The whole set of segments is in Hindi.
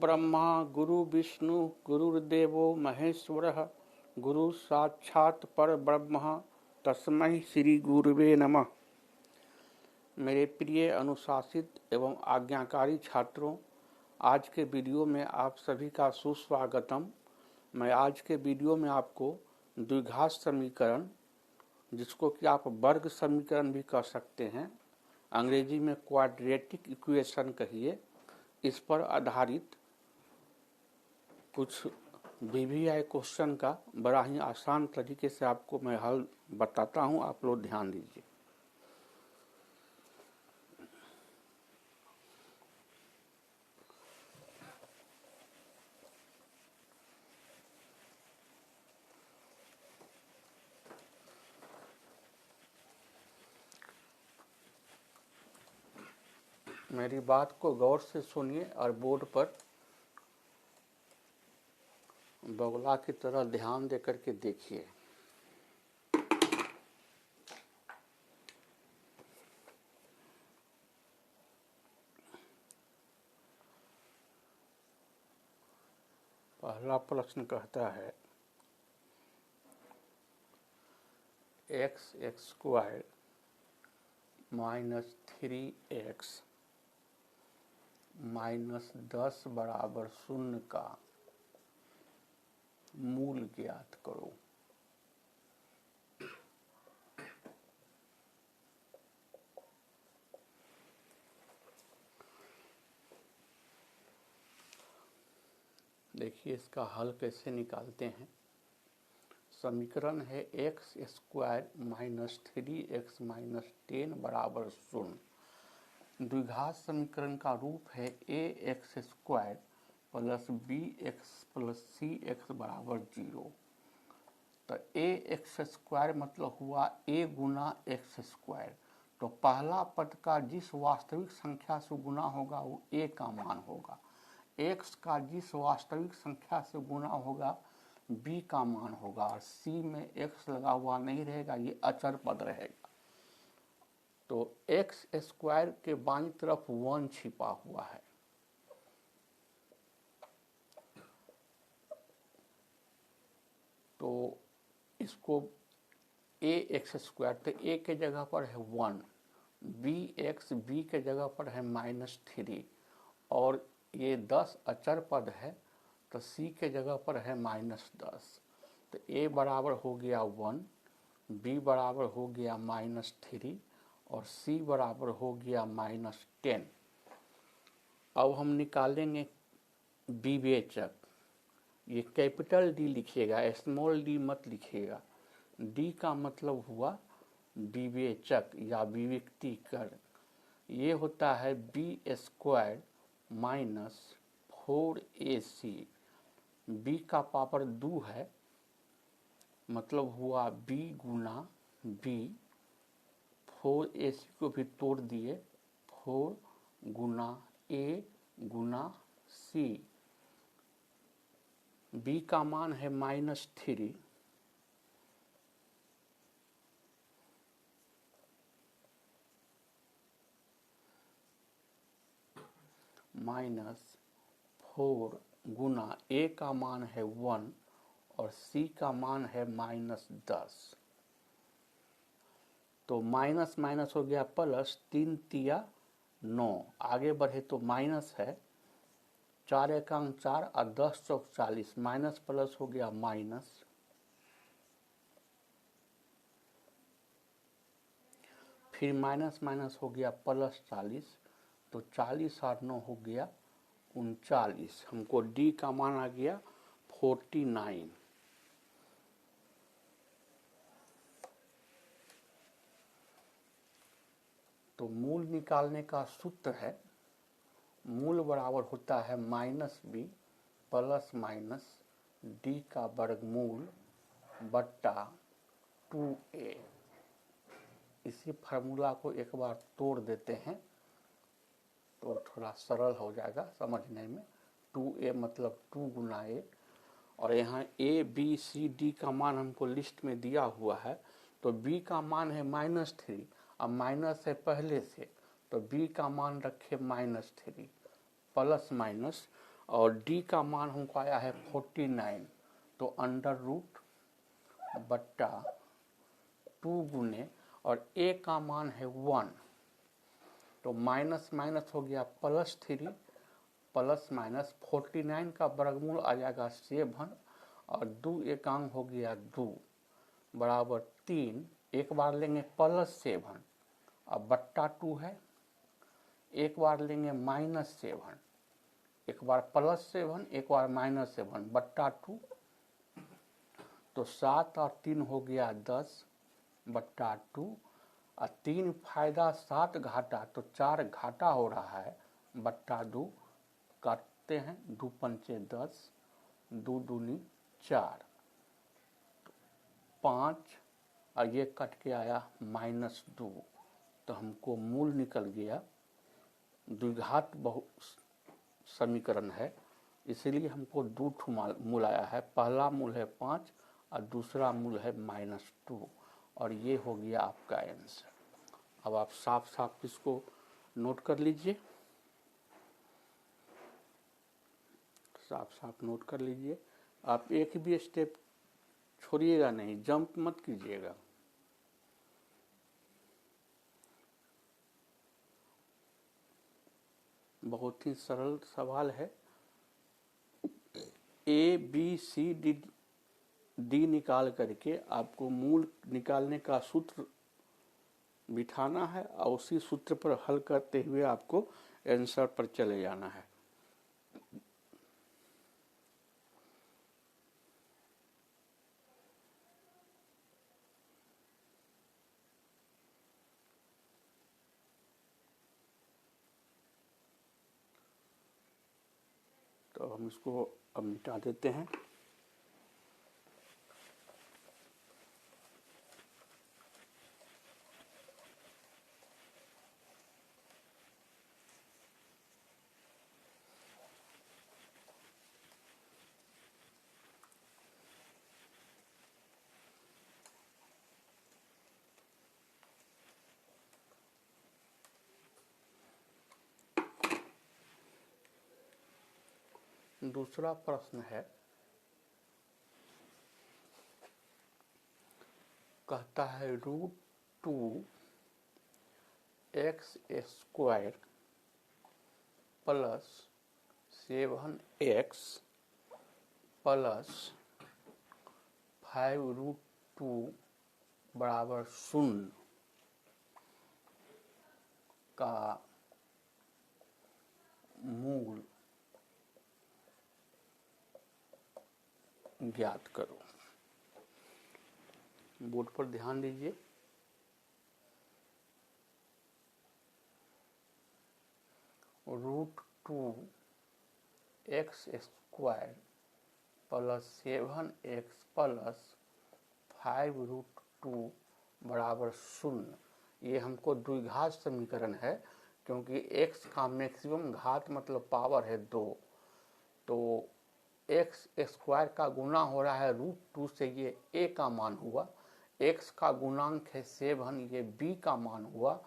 ब्रह्मा गुरु विष्णु गुरुर्देवो महेश्वरः गुरु साक्षात् परब्रह्म तस्मै श्री गुरुवे नमः। मेरे प्रिय अनुशासित एवं आज्ञाकारी छात्रों, आज के वीडियो में आप सभी का सुस्वागतम। मैं आज के वीडियो में आपको द्विघात समीकरण, जिसको कि आप वर्ग समीकरण भी कह सकते हैं, अंग्रेजी में क्वाड्रेटिक इक्वेशन कहिए, इस पर आधारित कुछ वीवीआई क्वेश्चन का बड़ा ही आसान तरीके से आपको मैं हल बताता हूं। आप लोग ध्यान दीजिए। मेरी बात को गौर से सुनिए और बोर्ड पर बगुला की तरह ध्यान देकर के देखिए। पहला प्रश्न कहता है x² माइनस 3x माइनस 10 बराबर 0 का मूल ज्ञात करो। देखिए इसका हल कैसे निकालते हैं। समीकरण है x² माइनस 3x माइनस 10 बराबर 0। द्विघात समीकरण का रूप है ax² plus bx plus cx बराबर 0। तो ax² मतलब हुआ a गुना x²। तो पहला पद का जिस वास्तविक संख्या से गुना होगा वो a का मान होगा। x का जिस वास्तविक संख्या से गुना होगा b का मान होगा, और c में x लगा हुआ नहीं रहेगा, ये अचर पद रहेगा। तो x² के बाईं तरफ 1 छिपा हुआ है। तो इसको ax², तो a के जगह पर है 1, bx b के जगह पर है -3, और ये 10 अचर पद है, तो c के जगह पर है -10। तो a बराबर हो गया 1, b बराबर हो गया -3 और c बराबर हो गया -10। अब हम निकालेंगे विवेचक। ये कैपिटल D लिखिएगा, स्मॉल d मत लिखिएगा। D का मतलब हुआ विवेचक या विविक्तीकरण। ये होता है b² माइनस 4ac। b का पावर 2 है, मतलब हुआ b गुना b। 4ac को भी तोड़ दिए, 4 गुना a गुना c। b का मान है -3, -4 गुना a का मान है 1 और c का मान है -10। तो माइनस माइनस हो गया प्लस, 3 तिया 9, आगे बढ़े तो माइनस है, 4 एकांक 4 और 10 चौक 40, माइनस प्लस हो गया माइनस। फिर माइनस माइनस हो गया प्लस 40, तो 40 और 9 हो गया 39। हमको d का मान आ गया 49। तो मूल निकालने का सूत्र है, मूल बराबर होता है -b प्लस माइनस d का वर्गमूल बट्टा 2a। इसी फार्मूला को एक बार तोड़ देते हैं तो थोड़ा सरल हो जाएगा समझने में। 2a मतलब 2 गुना a, और यहाँ a b c d का मान हमको लिस्ट में दिया हुआ है। तो b का मान है -3, अब माइनस है पहले से, तो b का मान रखे -3, प्लस माइनस और डी का मान हमको आया है 49, तो अंडर रूट बट्टा 2 गुने, और ए का मान है 1, तो माइनस माइनस हो गया +3, प्लस माइनस 49 का वर्गमूल आ जाएगा 7, और 2 एकांक हो गया 2 बराबर 3। एक बार लेंगे +7, अब बट्टा 2 है, एक बार लेंगे -7, एक बार +7 एक बार -7 बट्टा 2, तो 7 और 3 हो गया 10 बट्टा 2, और 3 फायदा 7 घाटा, तो 4 घाटा हो रहा है बट्टा 2, काटते हैं 2 पंचे 10, 2 दूनी 4, 5, और ये कट के आया -2, तो हमको मूल निकल गया। द्विघात बहु समीकरण है, इसीलिए हमको 2 मूल आया है। पहला मूल है 5 और दूसरा मूल है -2, और ये हो गया आपका आंसर। अब आप साफ साफ इसको नोट कर लीजिए, साफ साफ नोट कर लीजिए। आप एक भी स्टेप छोड़िएगा नहीं, जंप मत कीजिएगा। बहुत ही सरल सवाल है। ए बी सी डी निकाल करके आपको मूल निकालने का सूत्र बिठाना है, और उसी सूत्र पर हल करते हुए आपको आंसर पर चले जाना है। तो हम इसको अब मिटा देते हैं। दूसरा प्रश्न है, कहता है √2 x² प्लस 7x प्लस 5√2 बराबर 0 का मूल ज्ञात करो। बोर्ड पर ध्यान दीजिए। √2 x² प्लस 7x प्लस 5√2 बराबर 0। ये हमको द्विघात समीकरण है, क्योंकि x का मैक्सिमम घात मतलब पावर है 2, तो x² का गुना हो रहा है √2 से, ये a का मान हुआ, x का गुणांक है 7, ये b का मान हुआ,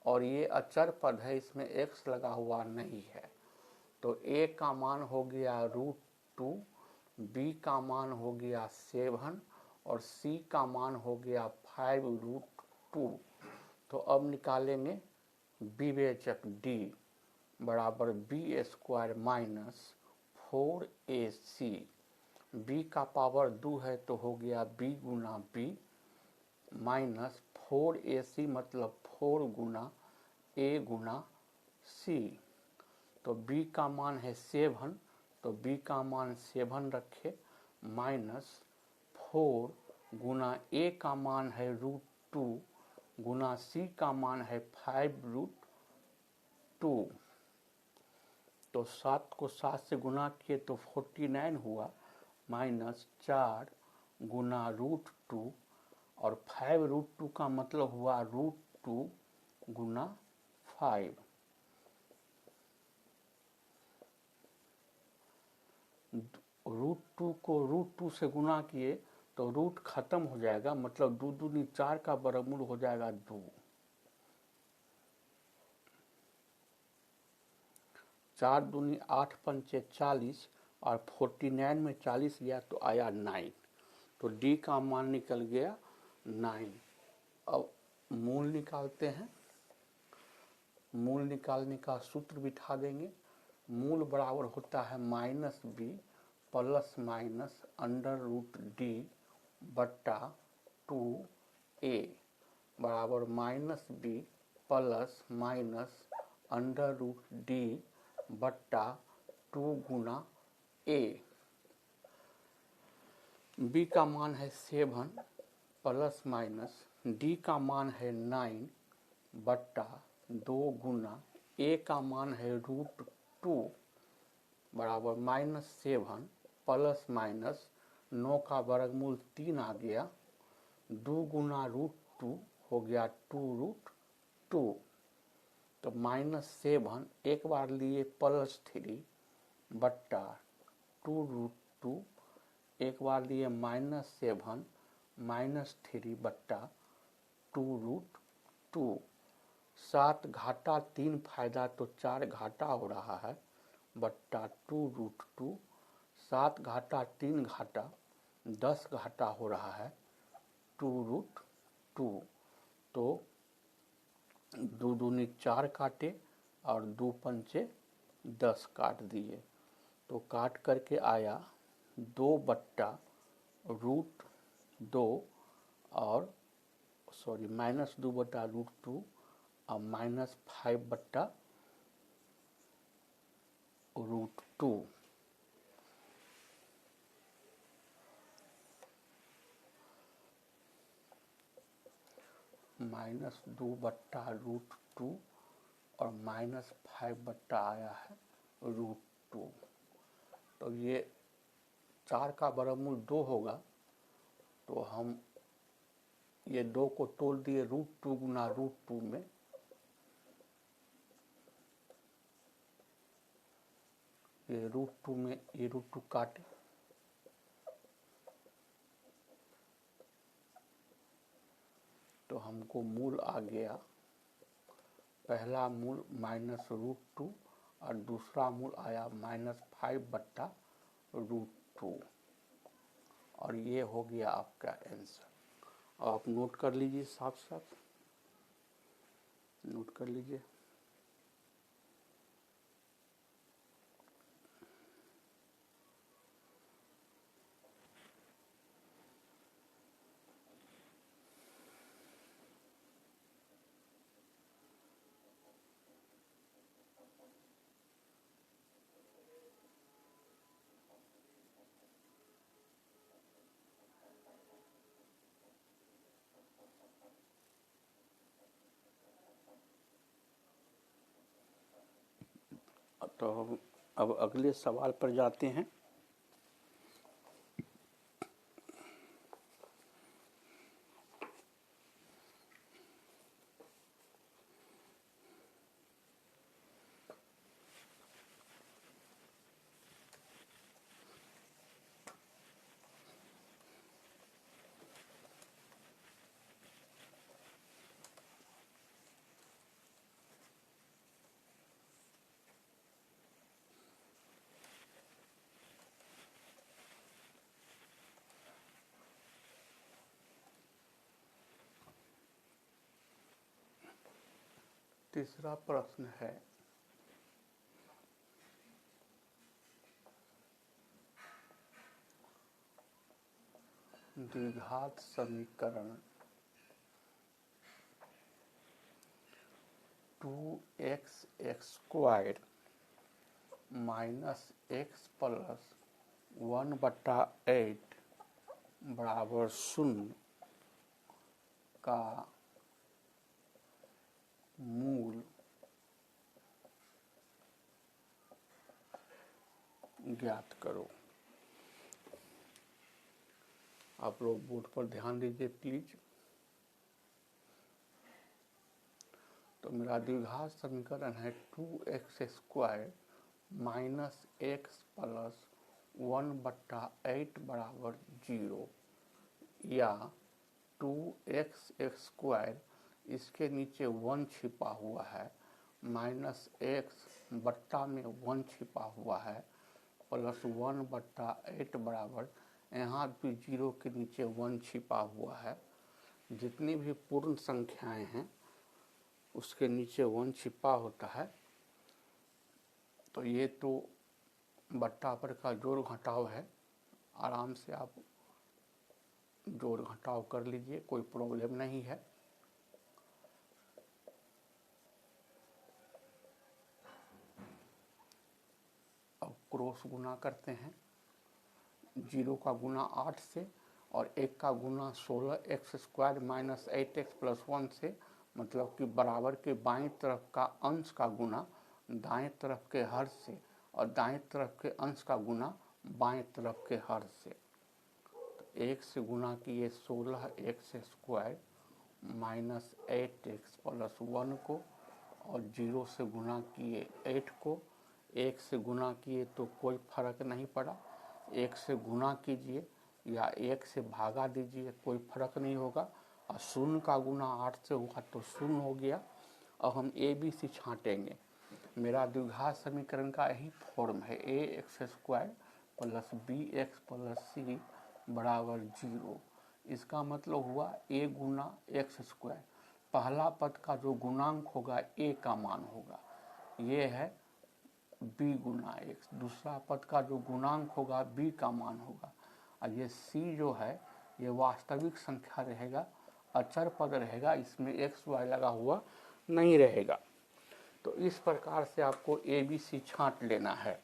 और ये अचर पद है, इसमें x लगा हुआ नहीं है, तो a का मान हो गया √2, b का मान हो गया 7, और c का मान हो गया 5√2। तो अब निकालेंगे विवेचक d बराबर b² माइनस 4ac, b का पावर 2 है तो हो गया b गुना b माइनस 4ac मतलब 4 गुना a गुना c। तो b का मान है 7, तो b का मान 7 रखे, माइनस 4 गुना a का मान है √2 गुना c का मान है 5√2। तो 7 को 7 से गुना किए तो 49 हुआ, माइनस 4 गुना √2, और 5√2 का मतलब हुआ √2 गुना 5। √2 को √2 से गुना किए तो रूट खत्म हो जाएगा, मतलब 2 दूनी 4 का वर्गमूल हो जाएगा 2। 4 दूनी 8 पंचे 40 और 49 में 40 गया तो आया 9। तो डी का मान निकल गया 9। अब मूल निकालते हैं। मूल निकालने का सूत्र बिठा देंगे। मूल बराबर होता है -b प्लस माइनस √d बट्टा 2a बराबर -b प्लस माइनस √d बट्टा 2 गुना a। b का मान है 7 प्लस माइनस d का मान है 9 बट्टा 2 गुना a का मान है √2 बराबर -7 प्लस माइनस 9 का वर्गमूल 3 आ गया। 2 गुना √2 हो गया 2√2। तो -7 एक बार लिए +3 बट्टा 2√2 एक बार लिए -7 -3 बट्टा 2√2। 7 घाटा 3 फायदा तो 4 घाटा हो रहा है बट्टा 2√2। 7 घाटा 3 घाटा 10 घाटा हो रहा है 2√2। तो 2 दूनी 4 काटे और 2 पंचे 10 काट दिए। तो काट करके आया 2 बट्टा √2 और -2 बट्टा √2 और -5 बट्टा √2। -2 बट्टा √2 और -5 बट्टा आया है √2। तो ये 4 का वर्गमूल 2 होगा। तो हम ये 2 को तोड़ दिए √2 गुना √2 में। ये √2 में ये √2 काटे तो हमको मूल आ गया। पहला मूल -√2 और दूसरा मूल आया -5 बट्टा √2 और ये हो गया आपका आंसर। आप नोट कर लीजिए, साफ साफ नोट कर लीजिए। तो अब अगले सवाल पर जाते हैं। तीसरा प्रश्न है द्विघात समीकरण 2x² माइनस x प्लस 1/8 बराबर 0 का मूल ज्ञात करो। आप लोग बोर्ड पर ध्यान दीजिए प्लीज। तो मेरा द्विघात समीकरण है 2x² माइनस x प्लस 1/8 बराबर 0 या 2x² इसके नीचे 1 छिपा हुआ है माइनस एक्स बट्टा में 1 छिपा हुआ है प्लस 1/8 बराबर, यहाँ भी 0 के नीचे 1 छिपा हुआ है। जितनी भी पूर्ण संख्याएं हैं उसके नीचे 1 छिपा होता है। तो ये तो बट्टा पर का जोड़ घटाव है, आराम से आप जोड़ घटाव कर लीजिए, कोई प्रॉब्लम नहीं है। अब क्रॉस गुना करते हैं। 0 का गुना 8 से और 1 का गुना 16x² माइनस 8x प्लस 1 से, मतलब कि बराबर के बाईं तरफ का अंश का गुना दाएं तरफ के हर से और दाएं तरफ के अंश का गुना बाएं तरफ के हर से। तो 1 से गुना किए 16x² माइनस 8x प्लस 1 को, और 0 से गुना किए 8 को। 1 से गुना किए तो कोई फर्क नहीं पड़ा, 1 से गुना कीजिए या 1 से भागा दीजिए, कोई फर्क नहीं होगा। और 0 का गुना 8 से हुआ तो 0 हो गया। अब हम ABC छांटेंगे। मेरा द्विघात समीकरण का यही फॉर्म है, ax² plus bx plus c बराबर 0। इसका मतलब हुआ a गुना x²। पहला पद का जो गुणांक होगा a का मान होगा, ये है b गुना x। दूसरा पद का जो गुणांक होगा b का मान होगा। और ये c जो है ये वास्तविक संख्या रहेगा, अचर पद रहेगा, इसमें x y लगा हुआ नहीं रहेगा। तो इस प्रकार से आपको ABC छांट लेना है।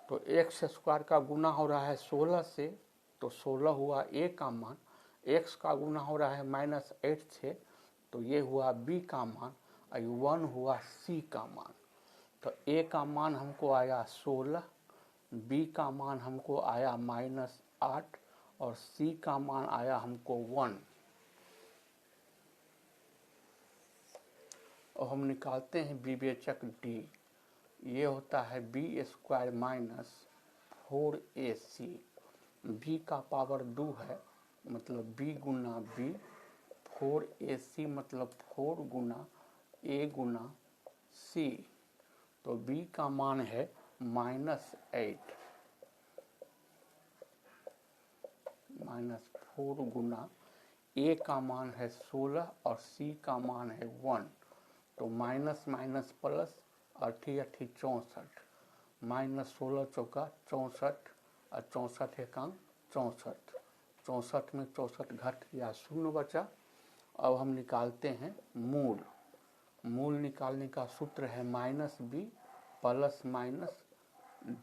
तो x² का गुना हो रहा है 16 से, तो 16 हुआ a का मान। x का गुना हो रहा है माइनस 8 से, तो ये हुआ b का मान, और 1 हुआ c का मान। तो a का मान हमको आया 16, b का मान हमको आया माइनस 8 और c का मान आया हमको 1। और हम निकालते हैं विवेचक d। ये होता है b² माइनस 4ac। b का पावर 2 है, मतलब b गुना b, 4ac मतलब 4 गुना a गुना c। तो b का मान है माइनस 8, माइनस 4 गुना a का मान है 16 और c का मान है 1। तो माइनस माइनस प्लस, 8 8 64, माइनस 16 चौका 64 और 64 एकांक 64, 64 में 64 घट गया, 0 बचा। अब हम निकालते हैं मूल। मूल निकालने का सूत्र है minus b plus minus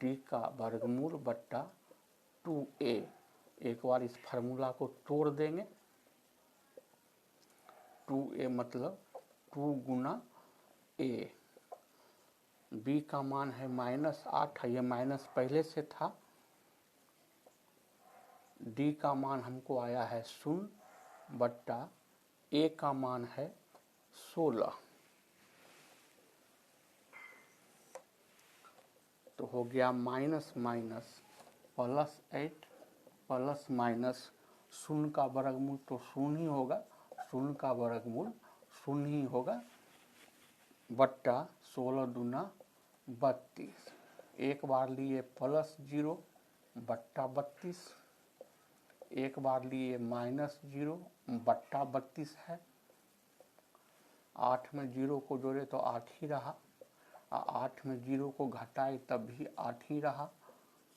d का वर्गमूल बट्टा 2a। एक बार इस फार्मूला को तोड़ देंगे। 2a मतलब 2 गुना a। b का मान है माइनस 8, ये माइनस पहले से था। d का मान हमको आया है 0 बट्टा a का मान है 16। तो हो गया minus minus plus 8 plus minus, 0 का वर्गमूल तो 0 ही होगा, 0 का वर्गमूल 0 ही होगा, बट्टा 16 दूना 32। एक बार लिए प्लस 0 बट्टा 32, एक बार लिए माइनस 0 बट्टा 32 है। 8 में 0 को जोड़े तो 8 ही रहा, 8 में 0 को घटाए तब भी 8 ही रहा,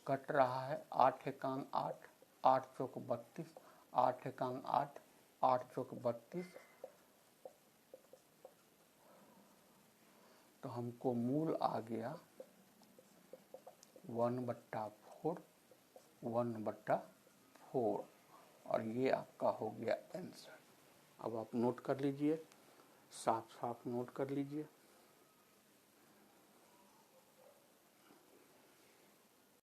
कट रहा है। 8 एकांक 8, 8 चौक 32, 8 एकांक 8, 8 चौक 32। तो हमको मूल आ गया 1/4, 1/4, और ये आपका हो गया आंसर। अब आप नोट कर लीजिए, साफ साफ नोट कर लीजिए।